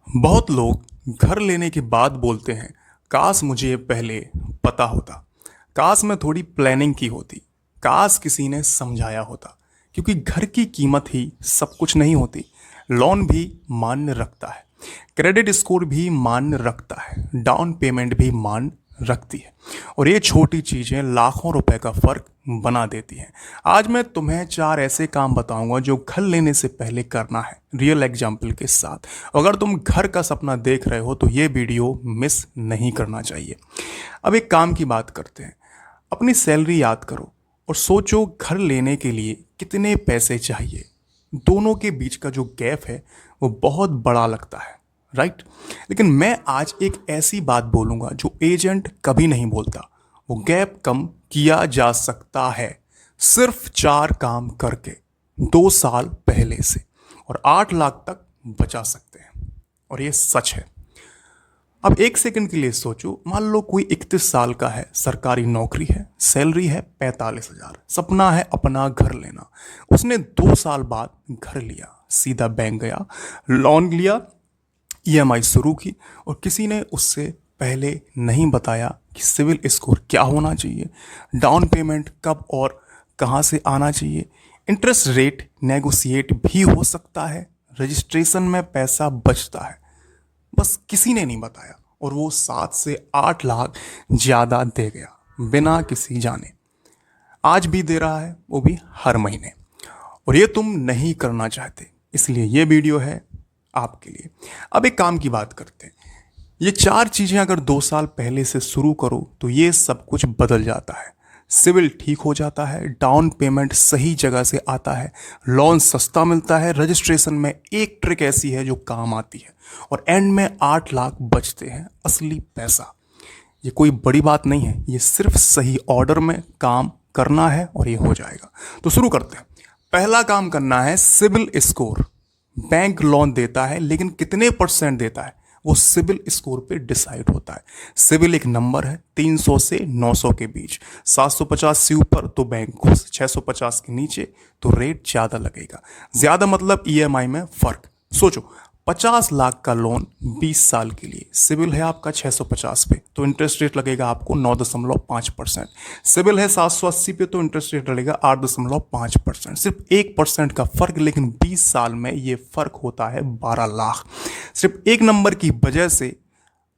बहुत लोग घर लेने के बाद बोलते हैं, काश मुझे ये पहले पता होता। काश मैं थोड़ी प्लानिंग की होती। काश किसी ने समझाया होता। क्योंकि घर की कीमत ही सब कुछ नहीं होती। लोन भी मान्य रखता है, क्रेडिट स्कोर भी मान्य रखता है, डाउन पेमेंट भी मान्य रखती है। और ये छोटी चीज़ें लाखों रुपए का फर्क बना देती हैं। आज मैं तुम्हें 4 ऐसे काम बताऊंगा जो घर लेने से पहले करना है, रियल एग्जाम्पल के साथ। अगर तुम घर का सपना देख रहे हो तो ये वीडियो मिस नहीं करना चाहिए। अब एक काम की बात करते हैं। अपनी सैलरी याद करो और सोचो घर लेने के लिए कितने पैसे चाहिए। दोनों के बीच का जो गैप है वो बहुत बड़ा लगता है, राइट। लेकिन मैं आज एक ऐसी बात बोलूंगा जो एजेंट कभी नहीं बोलता। वो गैप कम किया जा सकता है सिर्फ 4 काम करके, 2 साल पहले से, और 8 लाख तक बचा सकते हैं। और ये सच है। अब एक सेकंड के लिए सोचो, मान लो कोई 31 साल का है, सरकारी नौकरी है, सैलरी है 45,000, सपना है अपना घर लेना। उसने 2 साल बाद घर लिया, सीधा बैंक गया, लोन लिया, ईएमआई शुरू की, और किसी ने उससे पहले नहीं बताया कि सिविल स्कोर क्या होना चाहिए, डाउन पेमेंट कब और कहाँ से आना चाहिए, इंटरेस्ट रेट नेगोशिएट भी हो सकता है, रजिस्ट्रेशन में पैसा बचता है। बस किसी ने नहीं बताया और वो 7 से 8 लाख ज़्यादा दे गया बिना किसी जाने। आज भी दे रहा है, वो भी हर महीने। और ये तुम नहीं करना चाहते, इसलिए ये वीडियो है आपके लिए। अब एक काम की बात करते हैं। ये 4 चीज़ें अगर 2 साल पहले से शुरू करो तो ये सब कुछ बदल जाता है। सिविल ठीक हो जाता है, डाउन पेमेंट सही जगह से आता है, लोन सस्ता मिलता है, रजिस्ट्रेशन में एक ट्रिक ऐसी है जो काम आती है, और एंड में 8 लाख बचते हैं असली पैसा। ये कोई बड़ी बात नहीं है, ये सिर्फ सही ऑर्डर में काम करना है और ये हो जाएगा। तो शुरू करते हैं। पहला काम करना है सिविल स्कोर। बैंक लोन देता है लेकिन कितने परसेंट देता है वो सिविल स्कोर पे डिसाइड होता है। सिविल एक नंबर है, 300 से 900 के बीच। 750 से ऊपर तो बैंक खुश, 650 के नीचे तो रेट ज़्यादा लगेगा। ज़्यादा मतलब ईएमआई में फ़र्क। सोचो, 50 लाख का लोन 20 साल के लिए, सिविल है आपका 650 पे तो इंटरेस्ट रेट लगेगा आपको 9.5%। सिविल है 780 पे तो इंटरेस्ट रेट लगेगा 8.5%। सिर्फ 1% का फर्क, लेकिन 20 साल में ये फर्क होता है 12 लाख, सिर्फ एक नंबर की वजह से।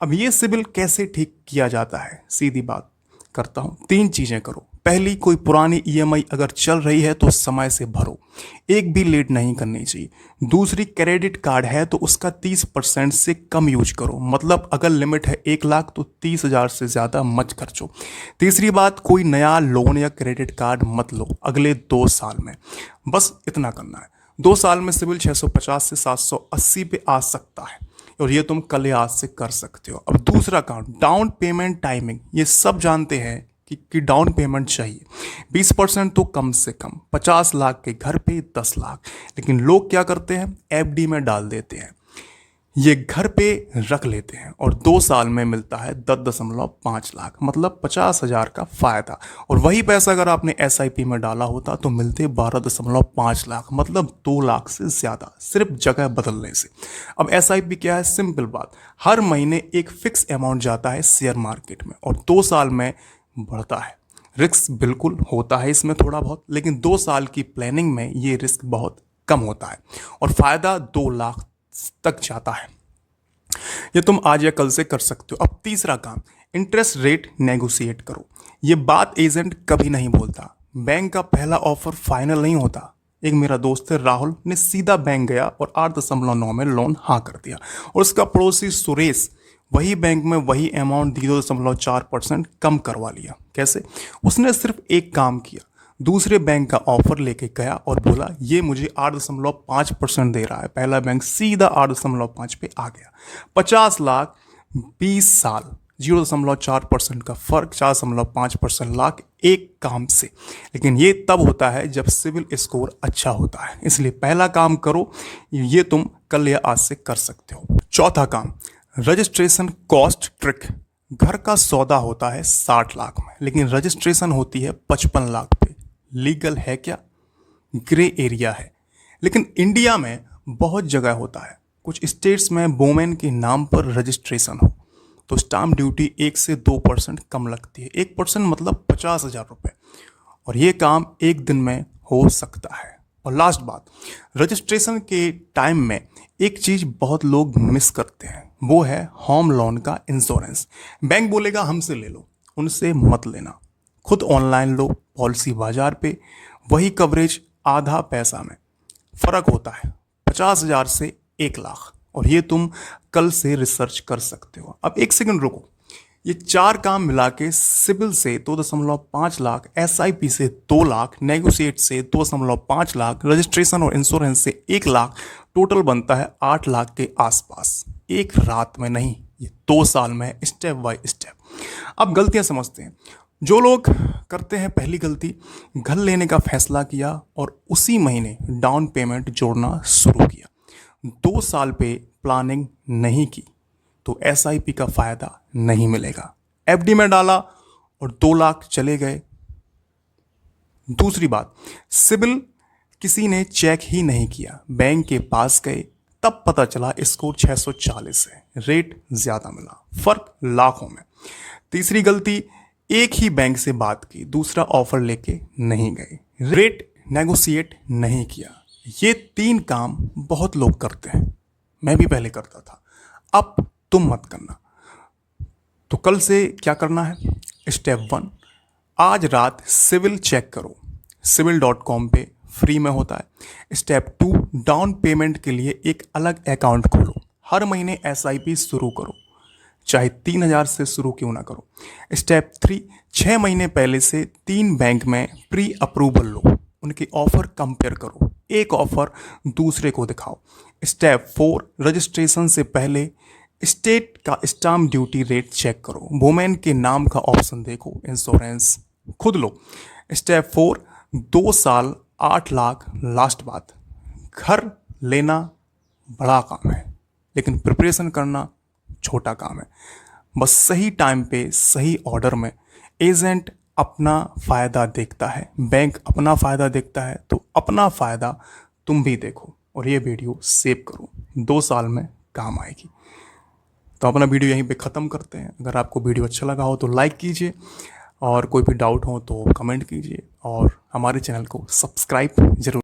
अब ये सिविल कैसे ठीक किया जाता है, सीधी बात करता हूँ। 3 चीज़ें करो। पहली, कोई पुरानी ईएमआई अगर चल रही है तो समय से भरो, एक भी लेट नहीं करनी चाहिए। दूसरी, क्रेडिट कार्ड है तो उसका 30% से कम यूज करो, मतलब अगर लिमिट है 1 लाख तो 30,000 से ज़्यादा मत खर्चो। तीसरी बात, कोई नया लोन या क्रेडिट कार्ड मत लो अगले 2 साल में। बस इतना करना है। 2 साल में सिविल 650 से 780 पे आ सकता है और ये तुम कल या आज से कर सकते हो। अब दूसरा काम, डाउन पेमेंट टाइमिंग। ये सब जानते हैं कि डाउन पेमेंट चाहिए 20% तो कम से कम। 50 लाख के घर पे 10 लाख, लेकिन लोग क्या करते हैं, एफडी में डाल देते हैं, ये घर पे रख लेते हैं और 2 साल में मिलता है 10.5 लाख, मतलब 50,000 का फायदा। और वही पैसा अगर आपने एसआईपी में डाला होता तो मिलते 12.5 लाख, मतलब 2 लाख से ज़्यादा, सिर्फ जगह बदलने से। अब एसआईपी क्या है, सिंपल बात, हर महीने एक फिक्स अमाउंट जाता है शेयर मार्केट में और 2 साल में बढ़ता है। रिस्क बिल्कुल होता है इसमें थोड़ा बहुत, लेकिन 2 साल की प्लानिंग में ये रिस्क बहुत कम होता है और फायदा 2 लाख तक जाता है। ये तुम आज या कल से कर सकते हो। अब तीसरा काम, इंटरेस्ट रेट नेगोशिएट करो। ये बात एजेंट कभी नहीं बोलता। बैंक का पहला ऑफर फाइनल नहीं होता। एक मेरा दोस्त है राहुल, ने सीधा बैंक गया और 8.9 में लोन हाँ कर दिया, और उसका पड़ोसी सुरेश वही बैंक में वही अमाउंट 0.4% कम करवा लिया। कैसे? उसने सिर्फ एक काम किया, दूसरे बैंक का ऑफर लेके गया और बोला ये मुझे 8.5% दे रहा है। पहला बैंक सीधा 8.5 पे आ गया। 50 लाख 20 साल, 0.4% का फर्क, 4.5% लाख एक काम से। लेकिन ये तब होता है जब सिविल स्कोर अच्छा होता है। इसलिए पहला काम करो, ये तुम कल या आज से कर सकते हो। चौथा काम, रजिस्ट्रेशन कॉस्ट ट्रिक। घर का सौदा होता है 60 लाख में, लेकिन रजिस्ट्रेशन होती है 55 लाख पे। लीगल है क्या? ग्रे एरिया है, लेकिन इंडिया में बहुत जगह होता है। कुछ स्टेट्स में वोमेन के नाम पर रजिस्ट्रेशन हो तो स्टाम्प ड्यूटी 1 से 2% कम लगती है। 1% मतलब 50,000 रुपये, और ये काम एक दिन में हो सकता है। और लास्ट बात, रजिस्ट्रेशन के टाइम में एक चीज़ बहुत लोग मिस करते हैं, वो है होम लोन का इंश्योरेंस। बैंक बोलेगा हमसे ले लो, उनसे मत लेना, खुद ऑनलाइन लो, पॉलिसी बाजार पे, वही कवरेज आधा पैसा में। फ़र्क होता है 50,000 से 1 लाख, और ये तुम कल से रिसर्च कर सकते हो। अब एक सेकंड रुको, ये 4 काम मिला के सिबिल से 2.5 लाख, SIP से 2 लाख, नेगोशिएट से 2.5 लाख, रजिस्ट्रेशन और इंश्योरेंस से 1 लाख, टोटल बनता है 8 लाख के आसपास। एक रात में नहीं, ये 2 साल में, स्टेप बाय स्टेप। अब गलतियां समझते हैं जो लोग करते हैं। पहली गलती, घर लेने का फैसला किया और उसी महीने डाउन पेमेंट जोड़ना शुरू किया। 2 साल पे प्लानिंग नहीं की तो SIP का फ़ायदा नहीं मिलेगा। FD में डाला और 2 लाख चले गए। दूसरी बात, सिबिल किसी ने चेक ही नहीं किया, बैंक के पास गए, तब पता चला स्कोर 640 है, रेट ज़्यादा मिला, फ़र्क लाखों में। तीसरी गलती, एक ही बैंक से बात की, दूसरा ऑफर लेके नहीं गए, रेट नेगोशिएट नहीं किया। ये 3 काम बहुत लोग करते हैं, मैं भी पहले करता था, अब तुम मत करना। तो कल से क्या करना है? स्टेप 1, आज रात सिविल चेक करो, civil.com पे फ्री में होता है। स्टेप 2, डाउन पेमेंट के लिए एक अलग अकाउंट खोलो, हर महीने SIP शुरू करो, चाहे 3,000 से शुरू क्यों ना करो। स्टेप 3, 6 महीने पहले से 3 बैंक में प्री अप्रूवल लो, उनके ऑफर कंपेयर करो, एक ऑफर दूसरे को दिखाओ। स्टेप 4, रजिस्ट्रेशन से पहले स्टेट का स्टाम्प ड्यूटी रेट चेक करो, वोमेन के नाम का ऑप्शन देखो, इंश्योरेंस खुद लो। स्टेप 4, 2 साल 8 लाख। लास्ट बात, घर लेना बड़ा काम है लेकिन प्रिपरेशन करना छोटा काम है। बस सही टाइम पे सही ऑर्डर में। एजेंट अपना फ़ायदा देखता है, बैंक अपना फ़ायदा देखता है, तो अपना फ़ायदा तुम भी देखो और ये वीडियो सेव करो, 2 साल में काम आएगी। तो अपना वीडियो यहीं पे ख़त्म करते हैं। अगर आपको वीडियो अच्छा लगा हो तो लाइक कीजिए, और कोई भी डाउट हो तो कमेंट कीजिए, और हमारे चैनल को सब्सक्राइब जरूर